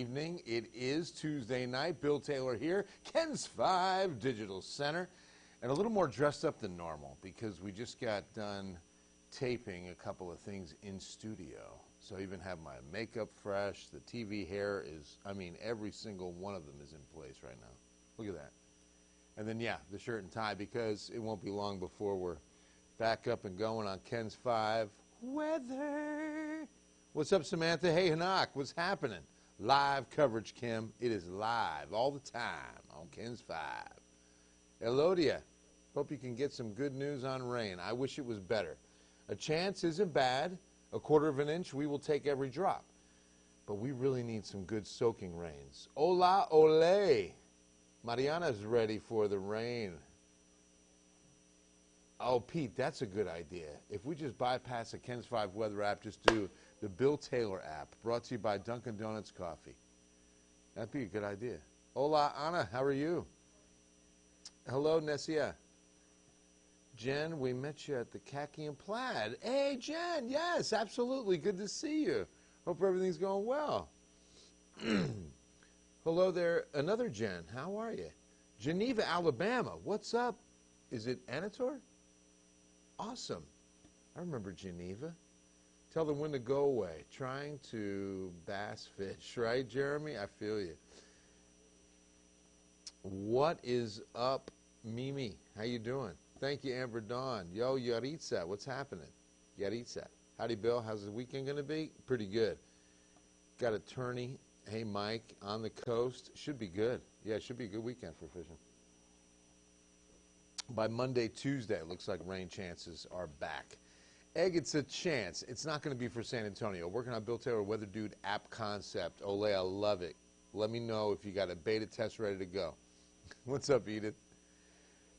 evening. It is Tuesday night. Bill Taylor here, Ken's 5 Digital Center, and a little more dressed up than normal because we just got done taping a couple of things in studio. So I even have my makeup fresh. The TV hair is, I mean, every single one of them is in place right now. Look at that. And then, yeah, the shirt and tie, because it won't be long before we're back up and going on Ken's 5 weather. What's up, Samantha? Hey, Hanak, what's happening? Live coverage, Kim. It is live all the time on Ken's 5. Elodia, hope you can get some good news on rain. I wish it was better. A chance isn't bad. A quarter of an inch, we will take every drop. But we really need some good soaking rains. Hola, ole. Mariana's ready for the rain. Oh, Pete, that's a good idea. If we just bypass the Ken's 5 weather app, just do the Bill Taylor app, brought to you by Dunkin' Donuts Coffee. That'd be a good idea. Hola, Anna, how are you? Hello, Nessia. Jen, we met you at the Khaki and Plaid. Hey, Jen, yes, absolutely. Good to see you. Hope everything's going well. Hello there, another Jen. How are you? Geneva, Alabama. What's up? Is it Anator? Awesome. I remember Geneva. Tell the wind to go away. Trying to bass fish, right, Jeremy? I feel you. What is up, Mimi? How you doing? Thank you, Amber Dawn. Yo, Yaritza, what's happening? Yaritza. Howdy, Bill. How's the weekend going to be? Pretty good. Got a tourney. Hey, Mike, on the coast. Should be good. Yeah, it should be a good weekend for fishing. By Monday, Tuesday, it looks like rain chances are back. Egg, it's a chance. It's not going to be for San Antonio. Working on Bill Taylor Weather Dude app concept. Ole, I love it. Let me know if you got a beta test ready to go. What's up, Edith?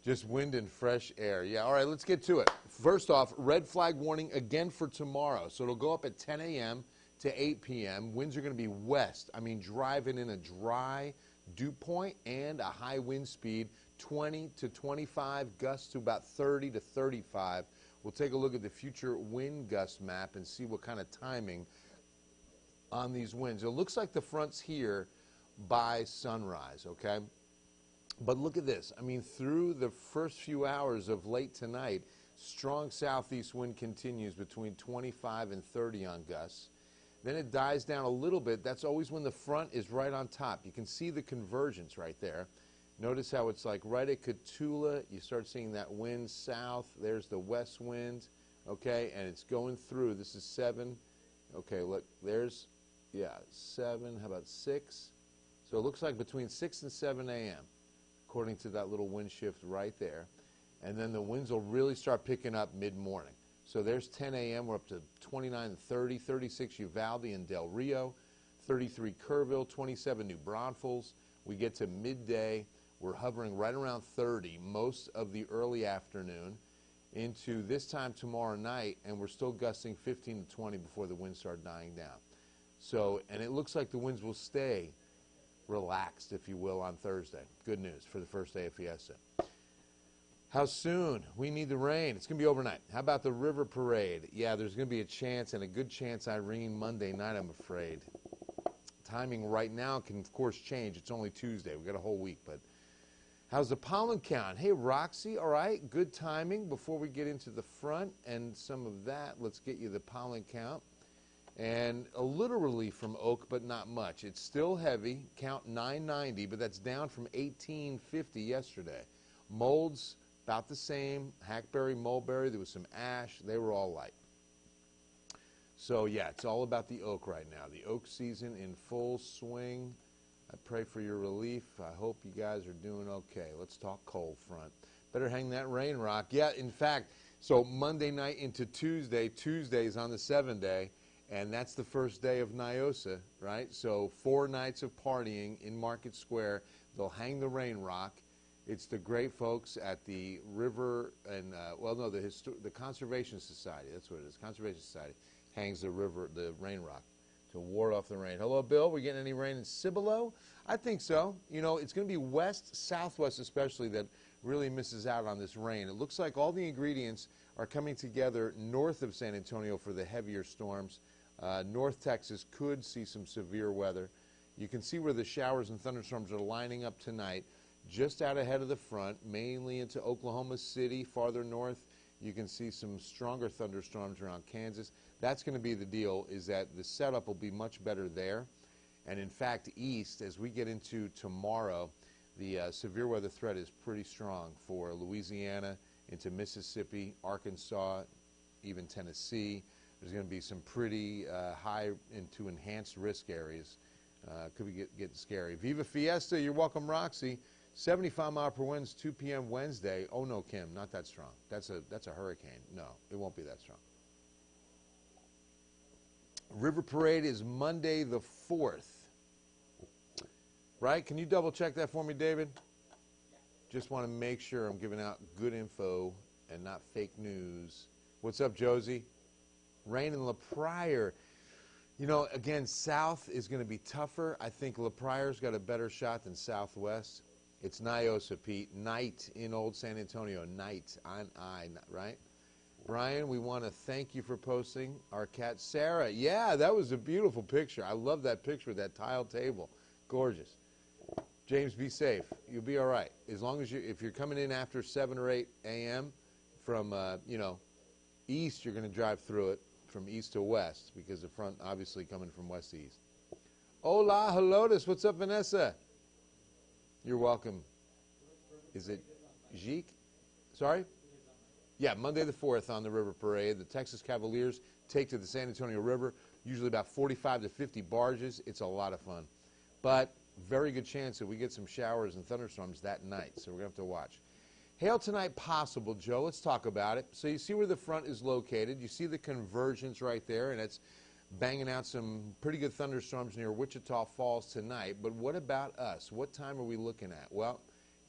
Just wind and fresh air. Yeah, all right, let's get to it. First off, red flag warning again for tomorrow. So it'll go up at 10 a.m. to 8 p.m. Winds are going to be west. I mean, driving in a dry dew point and a high wind speed, 20 to 25, gusts to about 30 to 35. We'll take a look at the future wind gust map and see what kind of timing on these winds. It looks like the front's here by sunrise, okay? But look at this. I mean, through the first few hours of late tonight, strong southeast wind continues between 25 and 30 on gusts. Then it dies down a little bit. That's always when the front is right on top. You can see the convergence right there. Notice how it's like right at Cotulla. You start seeing that wind south. There's the west wind, okay, and it's going through. This is 7. Okay, look, there's, yeah, 7. How about 6? So it looks like between 6 and 7 a.m., according to that little wind shift right there. And then the winds will really start picking up mid-morning. So there's 10 a.m. We're up to 29 and 30, 36 Uvalde and Del Rio, 33 Kerrville, 27 New Braunfels. We get to midday. We're hovering right around 30 most of the early afternoon into this time tomorrow night, and we're still gusting 15 to 20 before the winds start dying down. So, and it looks like the winds will stay relaxed, if you will, on Thursday. Good news for the first day of Fiesta. How soon? We need the rain. It's going to be overnight. How about the river parade? Yeah, there's going to be a chance, and a good chance, Irene, Monday night, I'm afraid. Timing right now can, of course, change. It's only Tuesday. We've got a whole week, but how's the pollen count? Hey, Roxy, all right, good timing. Before we get into the front and some of that, let's get you the pollen count. And a little relief from oak, but not much. It's still heavy, count 990, but that's down from 1850 yesterday. Molds, about the same. Hackberry, mulberry, there was some ash. They were all light. So, yeah, it's all about the oak right now. The oak season in full swing. I pray for your relief. I hope you guys are doing okay. Let's talk cold front. Better hang that rain rock. Yeah, in fact, so Monday night into Tuesday. Tuesday's on the 7-day, and that's the first day of Nyosa, right? So 4 nights of partying in Market Square. They'll hang the rain rock. It's the great folks at the river and, the Conservation Society. That's what it is. Conservation Society hangs the rain rock to ward off the rain. Hello, Bill. We getting any rain in Cibolo? I think so. You know, it's going to be west, southwest especially that really misses out on this rain. It looks like all the ingredients are coming together north of San Antonio for the heavier storms. North Texas could see some severe weather. You can see where the showers and thunderstorms are lining up tonight, just out ahead of the front, mainly into Oklahoma City, farther north. You can see some stronger thunderstorms around Kansas. That's going to be the deal, is that the setup will be much better there. And in fact, east, as we get into tomorrow, the severe weather threat is pretty strong for Louisiana, into Mississippi, Arkansas, even Tennessee. There's going to be some pretty high into enhanced risk areas. Could be getting scary. Viva Fiesta, you're welcome, Roxy. 75 mile per winds, 2 p.m. Wednesday. Oh no, Kim, not that strong. That's a hurricane. No, it won't be that strong. River Parade is Monday the 4th. Right? Can you double check that for me, David? Just want to make sure I'm giving out good info and not fake news. What's up, Josie? Rain in La Pryor. You know, again, south is going to be tougher. I think La Pryor's got a better shot than southwest. It's Niosa, Pete. Night in Old San Antonio. Night. Right? Brian, we want to thank you for posting our cat, Sarah. Yeah, that was a beautiful picture. I love that picture with that tile table. Gorgeous. James, be safe. You'll be all right. As long as if you're coming in after 7 or 8 a.m. from, east, you're going to drive through it from east to west because the front obviously coming from west to east. Hola, Helotus. What's up, Vanessa? You're welcome. Is it Jeek? Sorry? Yeah, Monday the 4th on the River Parade. The Texas Cavaliers take to the San Antonio River, usually about 45 to 50 barges. It's a lot of fun. But very good chance that we get some showers and thunderstorms that night, so we're going to have to watch. Hail tonight possible, Joe. Let's talk about it. So you see where the front is located. You see the convergence right there, and it's banging out some pretty good thunderstorms near Wichita Falls tonight. But what about us? What time are we looking at? Well,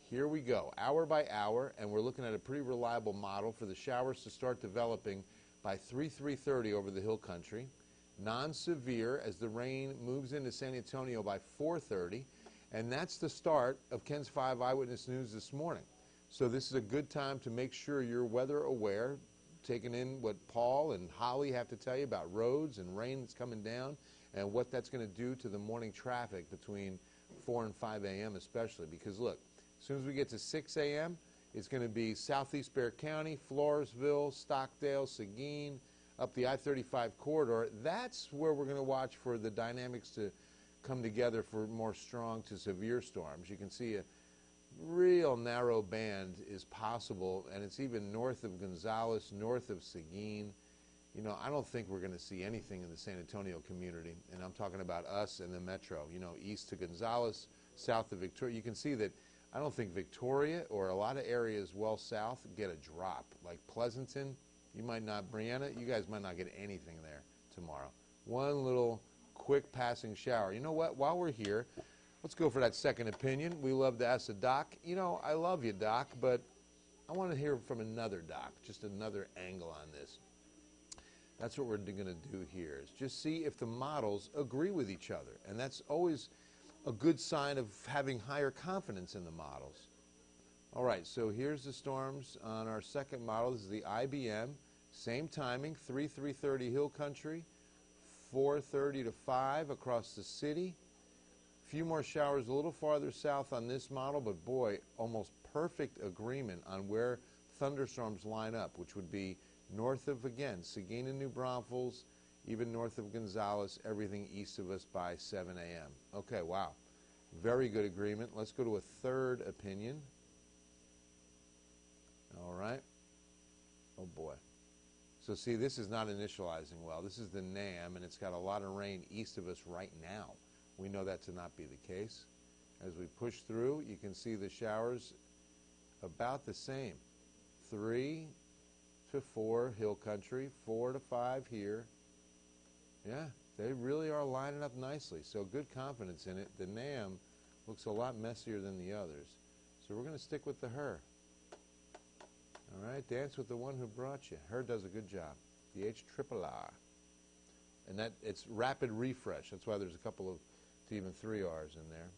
here we go, hour by hour, and we're looking at a pretty reliable model for the showers to start developing by 3:30 over the hill country. Non-severe as the rain moves into San Antonio by 4:30, and that's the start of Ken's 5 Eyewitness News this morning. So this is a good time to make sure you're weather aware, taking in what Paul and Holly have to tell you about roads and rain that's coming down and what that's going to do to the morning traffic between 4 and 5 a.m. especially, because look, as soon as we get to 6 a.m., it's going to be southeast Bexar County, Floresville, Stockdale, Seguin, up the I-35 corridor. That's where we're going to watch for the dynamics to come together for more strong to severe storms. You can see a real narrow band is possible, and it's even north of Gonzales, north of Seguin. You know, I don't think we're going to see anything in the San Antonio community, and I'm talking about us and the metro, you know, east to Gonzales, south of Victoria. You can see that I don't think Victoria or a lot of areas well south get a drop. Like Pleasanton, you might not, Brianna, you guys might not get anything there tomorrow. One little quick passing shower. You know what? While we're here, let's go for that second opinion. We love to ask the doc. You know, I love you, doc, but I want to hear from another doc, just another angle on this. That's what we're going to do here, is just see if the models agree with each other. And that's always a good sign of having higher confidence in the models. All right, so here's the storms on our second model. This is the IBM. Same timing, 3:30 hill country, 4:30 to 5 across the city. A few more showers a little farther south on this model, but boy, almost perfect agreement on where thunderstorms line up, which would be north of, again, Seguin and New Braunfels, even north of Gonzales, everything east of us by 7 a.m. Okay, wow. Very good agreement. Let's go to a third opinion. All right. Oh, boy. So, see, this is not initializing well. This is the NAM, and it's got a lot of rain east of us right now. We know that to not be the case. As we push through, you can see the showers about the same. 3 to 4 hill country, 4 to 5 here. Yeah, they really are lining up nicely, so good confidence in it. The NAM looks a lot messier than the others, so we're going to stick with the her. All right, dance with the one who brought you. Her does a good job. The H-triple-R. And that it's rapid refresh. That's why there's a couple of to even 3 R's in there.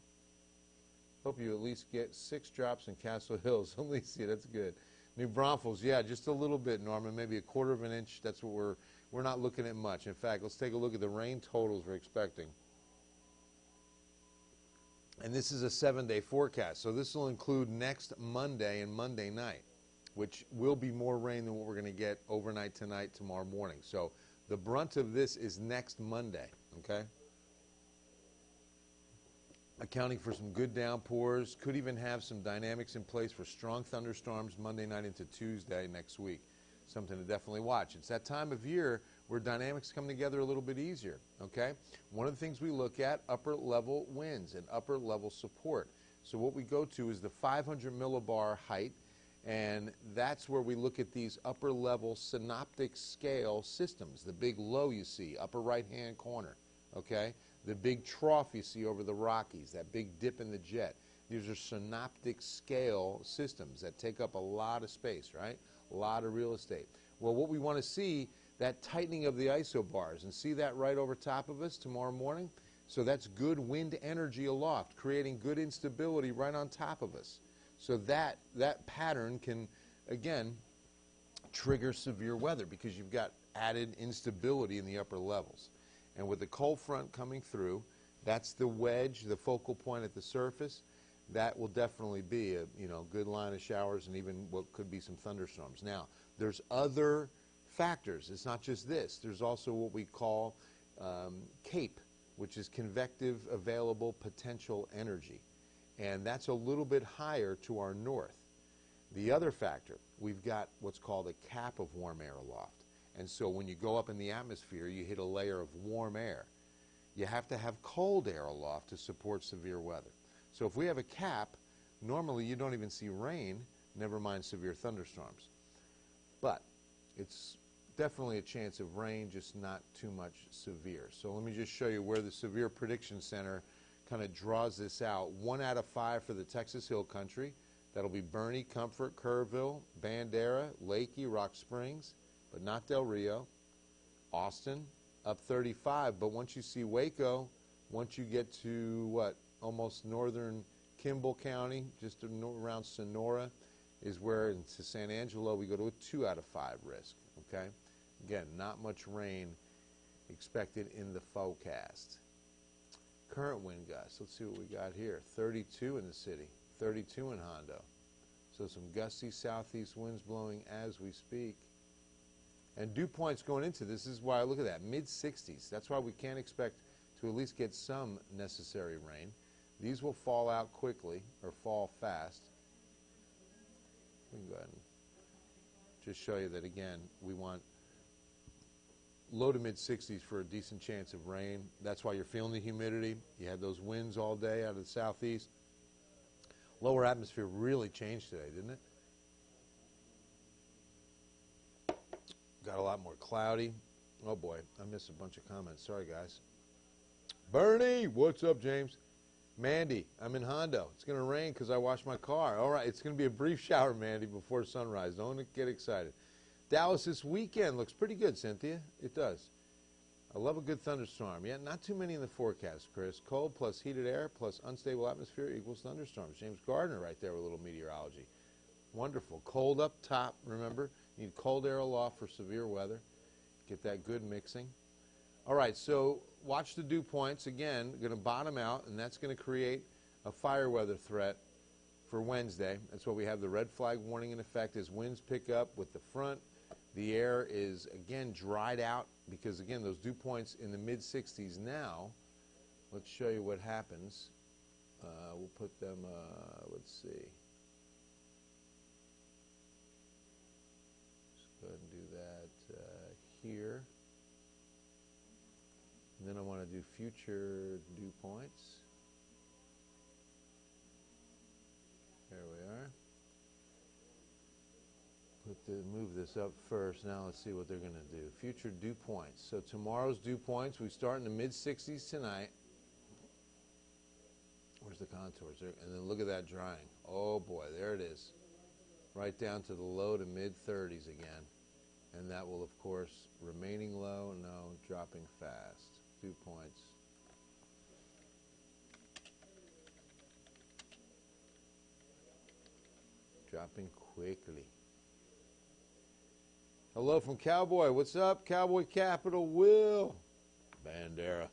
Hope you at least get 6 drops in Castle Hills. Alicia, that's good. New Braunfels, yeah, just a little bit, Norman, maybe a 1/4 of an inch. That's what we're not looking at much. In fact, let's take a look at the rain totals we're expecting. And this is a 7-day forecast. So this will include next Monday and Monday night, which will be more rain than what we're going to get overnight tonight, tomorrow morning. So the brunt of this is next Monday, okay? Accounting for some good downpours, could even have some dynamics in place for strong thunderstorms Monday night into Tuesday next week. Something to definitely watch. It's that time of year where dynamics come together a little bit easier, okay? One of the things we look at, upper level winds and upper level support. So what we go to is the 500 millibar height, and that's where we look at these upper level synoptic scale systems. The big low you see, upper right hand corner, okay? The big trough you see over the Rockies, that big dip in the jet. These are synoptic scale systems that take up a lot of space, right? A lot of real estate. Well, what we want to see, that tightening of the isobars, and see that right over top of us tomorrow morning? So that's good wind energy aloft, creating good instability right on top of us. So that pattern can, again, trigger severe weather because you've got added instability in the upper levels. And with the cold front coming through, that's the wedge, the focal point at the surface. That will definitely be a good line of showers and even what could be some thunderstorms. Now, there's other factors. It's not just this. There's also what we call CAPE, which is convective available potential energy. And that's a little bit higher to our north. The other factor, we've got what's called a cap of warm air aloft. And so when you go up in the atmosphere, you hit a layer of warm air. You have to have cold air aloft to support severe weather. So if we have a cap, normally you don't even see rain, never mind severe thunderstorms. But it's definitely a chance of rain, just not too much severe. So let me just show you where the Severe Prediction Center kind of draws this out. 1 out of 5 for the Texas Hill Country. That'll be Bernie, Comfort, Kerrville, Bandera, Lakey, Rock Springs, but not Del Rio. Austin, up 35. But once you see Waco, once you get to what? Almost northern Kimball County, just around Sonora, is where into San Angelo we go to a 2 out of 5 risk, okay? Again, not much rain expected in the forecast. Current wind gusts, let's see what we got here. 32 in the city, 32 in Hondo. So some gusty southeast winds blowing as we speak. And dew points going into this is why, look at that, mid-60s. That's why we can't expect to at least get some necessary rain. These will fall out quickly, or fall fast. We can go ahead and just show you that, again, we want low to mid-60s for a decent chance of rain. That's why you're feeling the humidity. You had those winds all day out of the southeast. Lower atmosphere really changed today, didn't it? Got a lot more cloudy. Oh, boy, I missed a bunch of comments. Sorry, guys. Bernie, what's up, James? Mandy, I'm in Hondo. It's going to rain because I washed my car. All right, it's going to be a brief shower, Mandy, before sunrise. Don't get excited. Dallas this weekend looks pretty good, Cynthia. It does. I love a good thunderstorm. Yeah, not too many in the forecast, Chris. Cold plus heated air plus unstable atmosphere equals thunderstorms. James Gardner right there with a little meteorology. Wonderful. Cold up top, remember. You need cold air aloft for severe weather. Get that good mixing. All right, so watch the dew points. Again, going to bottom out, and that's going to create a fire weather threat for Wednesday. That's why we have the red flag warning in effect as winds pick up with the front. The air is, again, dried out because, again, those dew points in the mid-60s now. Let's show you what happens. We'll put them, let's see. Let's go ahead and do that here. And then I want to do future dew points. There we are. Move this up first. Now let's see what they're going to do. Future dew points. So tomorrow's dew points, we start in the mid-60s tonight. Where's the contours there? And then look at that drying. Oh boy, there it is. Right down to the low to mid-30s again. And that will, of course, remaining low, no, dropping fast. Dew points. Dropping quickly. Hello from Cowboy. What's up, Cowboy Capital? Will. Bandera,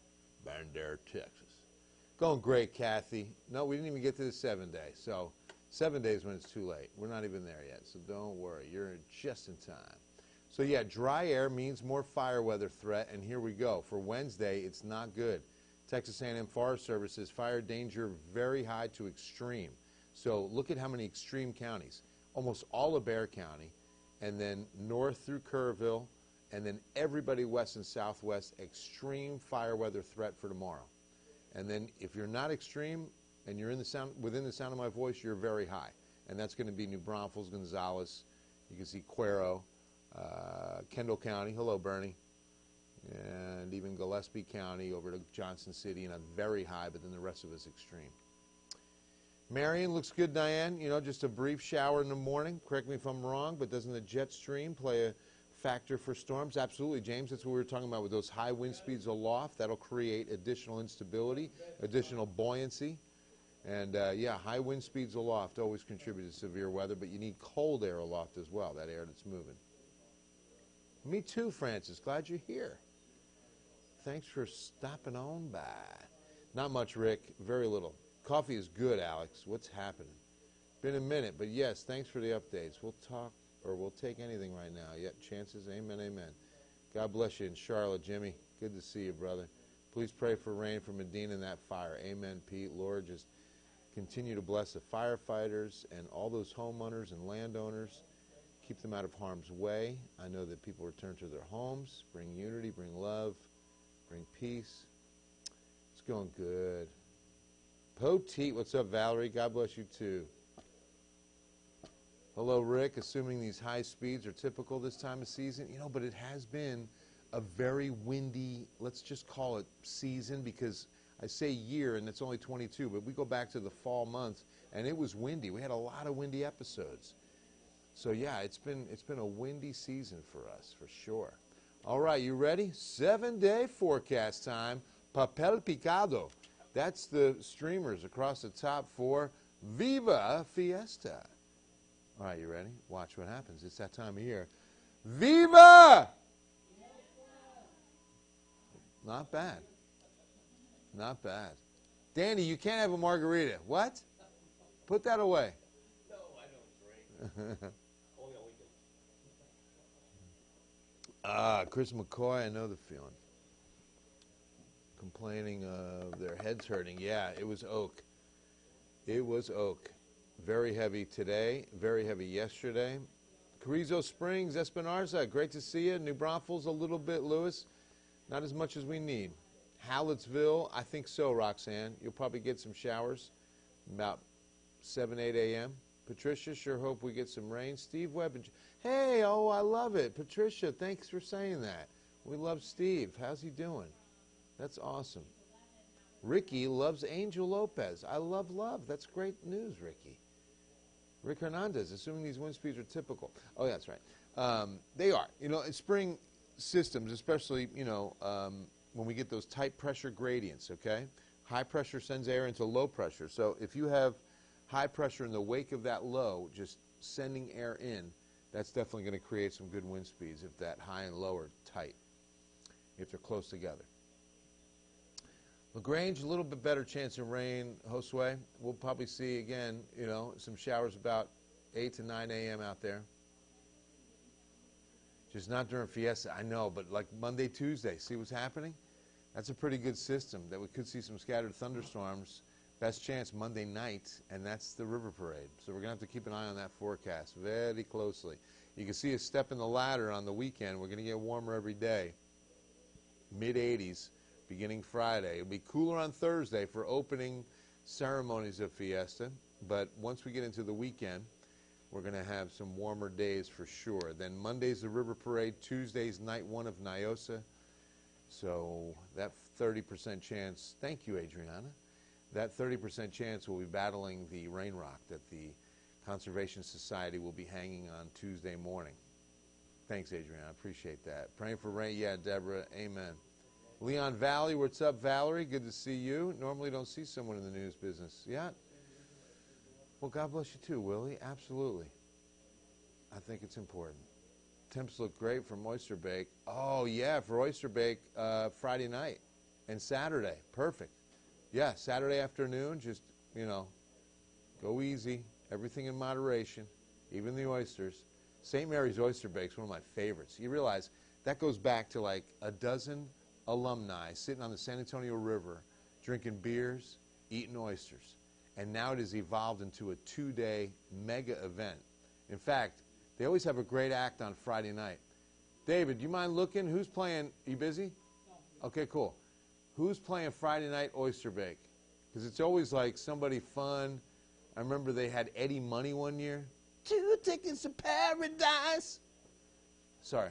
Texas. Going great, Kathy. No, we didn't even get to the 7 day. So 7 days when it's too late. We're not even there yet, so don't worry. You're just in time. So yeah, dry air means more fire weather threat, and here we go. For Wednesday, it's not good. Texas A&M Forest Service says fire danger very high to extreme. So look at how many extreme counties. Almost all of Bexar County, and then north through Kerrville, and then everybody west and southwest, extreme fire weather threat for tomorrow. And then if you're not extreme and you're in the sound, within the sound of my voice, you're very high. And that's going to be New Braunfels, Gonzales. You can see Cuero, Kendall County. Hello, Bernie. And even Gillespie County over to Johnson City, and a very high, but then the rest of us extreme. Marion looks good, Diane. You know, just a brief shower in the morning. Correct me if I'm wrong, but doesn't the jet stream play a factor for storms? Absolutely, James. That's what we were talking about with those high wind speeds aloft. That'll create additional instability, additional buoyancy. And, yeah, high wind speeds aloft always contribute to severe weather, but you need cold air aloft as well, that air that's moving. Me too, Francis. Glad you're here. Thanks for stopping on by. Not much, Rick. Very little. Coffee is good, Alex. What's happening? Been a minute, but yes, thanks for the updates. We'll talk, or we'll take anything right now. Yep, chances, amen, amen. God bless you in Charlotte, Jimmy. Good to see you, brother. Please pray for rain for Medina and that fire. Amen, Pete. Lord, just continue to bless the firefighters and all those homeowners and landowners. Keep them out of harm's way. I know that people return to their homes, bring unity, bring love, bring peace. It's going good. Poteet, what's up, Valerie? God bless you, too. Hello, Rick. Assuming these high speeds are typical this time of season. You know, but it has been a very windy, let's just call it season, because I say year, and it's only 22, but we go back to the fall months, and it was windy. We had a lot of windy episodes. So, yeah, it's been a windy season for us, for sure. All right, you ready? 7-day forecast time. Papel picado. That's the streamers across the top for Viva Fiesta. All right, you ready? Watch what happens. It's that time of year. Viva! Not bad. Not bad. Danny, you can't have a margarita. What? Put that away. No, I don't drink. Only on weekends. Chris McCoy, I know the feeling. Complaining of their heads hurting. Yeah, it was oak. It was oak. Very heavy today, very heavy yesterday. Carrizo Springs, Espinarza, great to see you. New Braunfels a little bit, Lewis. Not as much as we need. Hallettsville, I think so, Roxanne. You'll probably get some showers about 7, 8 a.m. Patricia, sure hope we get some rain. Steve Webb, hey, oh, I love it. Patricia, thanks for saying that. We love Steve. How's he doing? That's awesome. Ricky loves Angel Lopez. I love love. That's great news, Ricky. Rick Hernandez, assuming these wind speeds are typical. Oh, yeah, that's right. They are. You know, in spring systems, especially, you know, when we get those tight pressure gradients, okay? High pressure sends air into low pressure. So if you have high pressure in the wake of that low, just sending air in, that's definitely going to create some good wind speeds if that high and low are tight, if they're close together. LaGrange, a little bit better chance of rain. Josue, we'll probably see again, you know, some showers about 8 to 9 a.m. out there. Just not during Fiesta, I know, but like Monday, Tuesday, see what's happening? That's a pretty good system that we could see some scattered thunderstorms. Best chance Monday night, and that's the river parade. So we're going to have to keep an eye on that forecast very closely. You can see a step in the ladder on the weekend. We're going to get warmer every day, mid-80s. Beginning Friday. It'll be cooler on Thursday for opening ceremonies of Fiesta, but once we get into the weekend, we're going to have some warmer days for sure. Then Monday's the River Parade, Tuesday's night one of Nyosa, so that 30% chance, thank you, Adriana, that 30% chance we'll be battling the rain rock that the Conservation Society will be hanging on Tuesday morning. Thanks, Adriana, I appreciate that. Praying for rain, yeah, Deborah, amen. Leon Valley, what's up, Valerie? Good to see you. Normally don't see someone in the news business. Yeah? Well, God bless you too, Willie. Absolutely. I think it's important. Temps look great from Oyster Bake. Oh, yeah, for Oyster Bake, Friday night and Saturday. Perfect. Yeah, Saturday afternoon, just, go easy. Everything in moderation, even the oysters. St. Mary's Oyster Bake's one of my favorites. You realize that goes back to like a dozen alumni sitting on the San Antonio River drinking beers, eating oysters. And now it has evolved into a 2-day mega event. In fact, they always have a great act on Friday night. David, do you mind looking? Who's playing? Are you busy? No. Okay, cool. Who's playing Friday night Oyster Bake? Because it's always like somebody fun. I remember they had Eddie Money one year. 2 tickets to paradise. Sorry,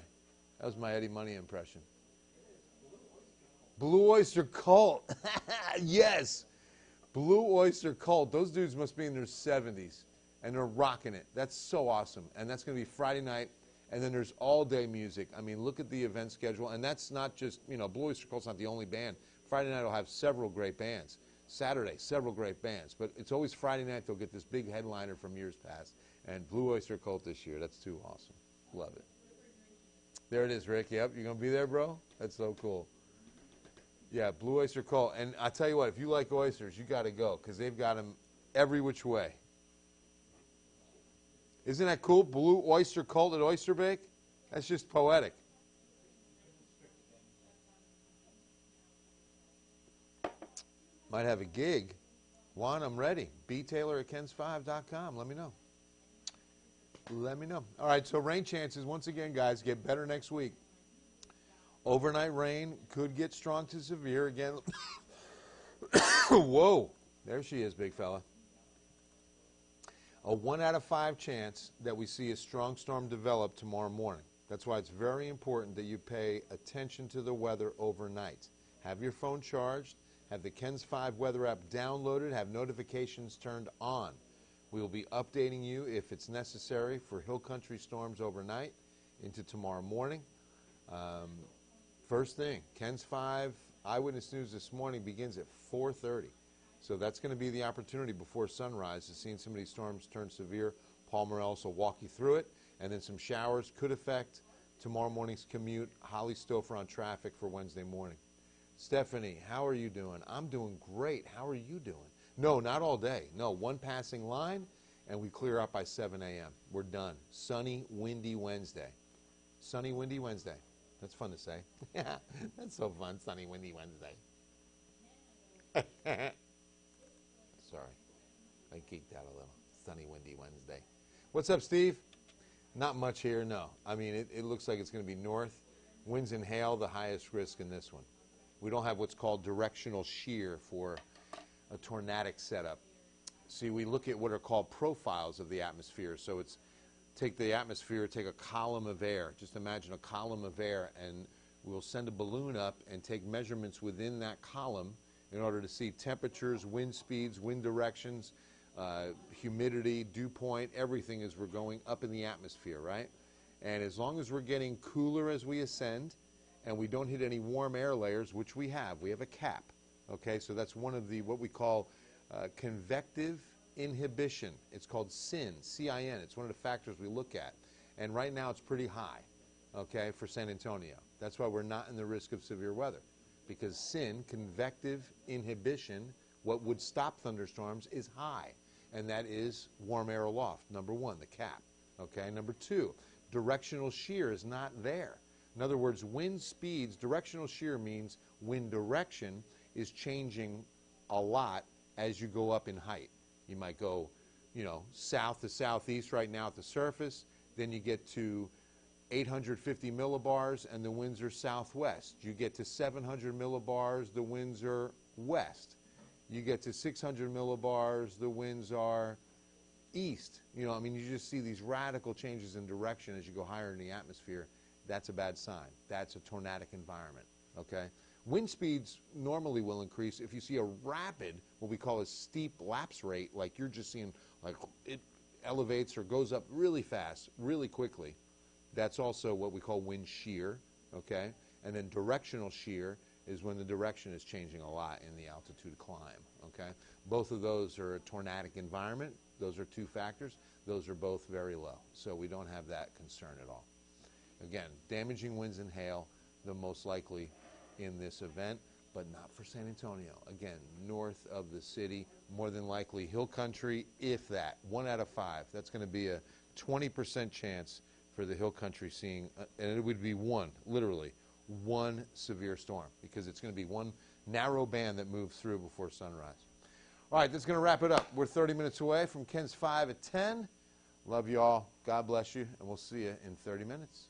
that was my Eddie Money impression. Blue Oyster Cult. Yes. Blue Oyster Cult. Those dudes must be in their 70s, and they're rocking it. That's so awesome. And that's going to be Friday night, and then there's all-day music. I mean, look at the event schedule. And that's not just, Blue Oyster Cult's not the only band. Friday night will have several great bands. Saturday, several great bands. But it's always Friday night they'll get this big headliner from years past. And Blue Oyster Cult this year. That's too awesome. Love it. There it is, Rick. Yep, you going to be there, bro? That's so cool. Yeah, Blue Oyster Cult. And I'll tell you what, if you like oysters, you got to go because they've got them every which way. Isn't that cool? Blue Oyster Cult at Oyster Bake? That's just poetic. Might have a gig. Juan, I'm ready. btaylor@kens5.com. Let me know. Let me know. All right, so rain chances, once again, guys, get better next week. Overnight rain could get strong to severe again. Whoa. There she is, big fella. A 1 out of 5 chance that we see a strong storm develop tomorrow morning. That's why it's very important that you pay attention to the weather overnight. Have your phone charged. Have the KENS 5 weather app downloaded. Have notifications turned on. We will be updating you if it's necessary for hill country storms overnight into tomorrow morning. First thing, KENS 5 Eyewitness News this morning begins at 4:30. So that's going to be the opportunity before sunrise to see some of these storms turn severe. Paul Morales will walk you through it. And then some showers could affect tomorrow morning's commute. Holly Stouffer on traffic for Wednesday morning. Stephanie, how are you doing? I'm doing great. How are you doing? No, not all day. No, one passing line, and we clear up by 7 a.m. We're done. Sunny, windy Wednesday. Sunny, windy Wednesday. That's fun to say. Yeah, that's so fun. Sunny, windy Wednesday. Sorry. I geeked out a little. Sunny, windy Wednesday. What's up, Steve? Not much here, no. I mean, it looks like it's going to be north. Winds and hail, the highest risk in this one. We don't have what's called directional shear for a tornadic setup. See, we look at what are called profiles of the atmosphere. So it's take the atmosphere, take a column of air. Just imagine a column of air, and we'll send a balloon up and take measurements within that column in order to see temperatures, wind speeds, wind directions, humidity, dew point, everything as we're going up in the atmosphere, right? And as long as we're getting cooler as we ascend and we don't hit any warm air layers, which we have a cap, okay? So that's one of the, what we call convective inhibition. It's called CIN, C-I-N. It's one of the factors we look at. And right now it's pretty high, okay, for San Antonio. That's why we're not in the risk of severe weather. Because CIN, convective inhibition, what would stop thunderstorms, is high. And that is warm air aloft, number one, the cap. Okay, number two, directional shear is not there. In other words, wind speeds, directional shear means wind direction is changing a lot as you go up in height. You might go, south to southeast right now at the surface, then you get to 850 millibars and the winds are southwest. You get to 700 millibars, the winds are west. You get to 600 millibars, the winds are east. You just see these radical changes in direction as you go higher in the atmosphere. That's a bad sign. That's a tornadic environment, okay? Wind speeds normally will increase if you see a rapid, what we call a steep lapse rate, like you're just seeing, like it elevates or goes up really fast, really quickly. That's also what we call wind shear, okay? And then directional shear is when the direction is changing a lot in the altitude climb, okay? Both of those are a tornadic environment. Those are two factors. Those are both very low, so we don't have that concern at all. Again, damaging winds and hail, the most likely in this event. but not for San Antonio. Again, north of the city, more than likely hill country, if that. 1 out of 5. That's going to be a 20% chance for the hill country seeing, and it would be one, literally, one severe storm, because it's going to be one narrow band that moves through before sunrise. All right, that's going to wrap it up. We're 30 minutes away from Ken's 5 at 10. Love you all. God bless you, and we'll see you in 30 minutes.